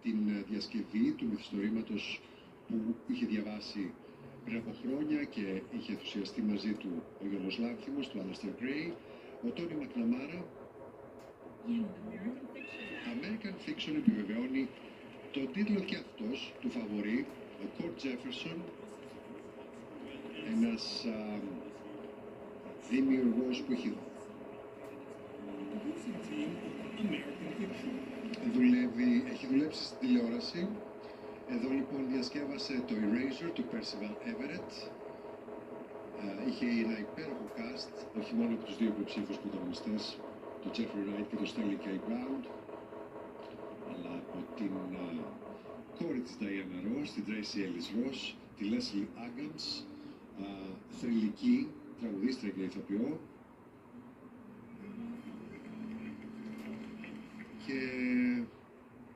την διασκευή του μυθιστορήματος που είχε διαβάσει πριν από χρόνια και είχε ενθουσιαστεί μαζί του ο Γιώργος Λάνθιμος, του Άλιστερ Γκρέι. Ο Τόνι Μακναμάρα, American Fiction, επιβεβαιώνει τον τίτλο και αυτός του φαβορί, ο Κόρτ Τζέφερσον, ένας δημιουργός που έχει δουλέψει στην τηλεόραση. Εδώ λοιπόν διασκεύασε το Eraser του Percival Everett. Είχε ένα υπέροχο cast, όχι μόνο από τους δύο υποψήφιους πρωταγωνιστές, τον Jeffrey Wright και τον Stanley K. Brown, αλλά από την κόρη της Diana Ross, την Tracy Ellis Ross, τη Leslie Uggams, θρυλική τραγουδίστρια και ηθοποιό,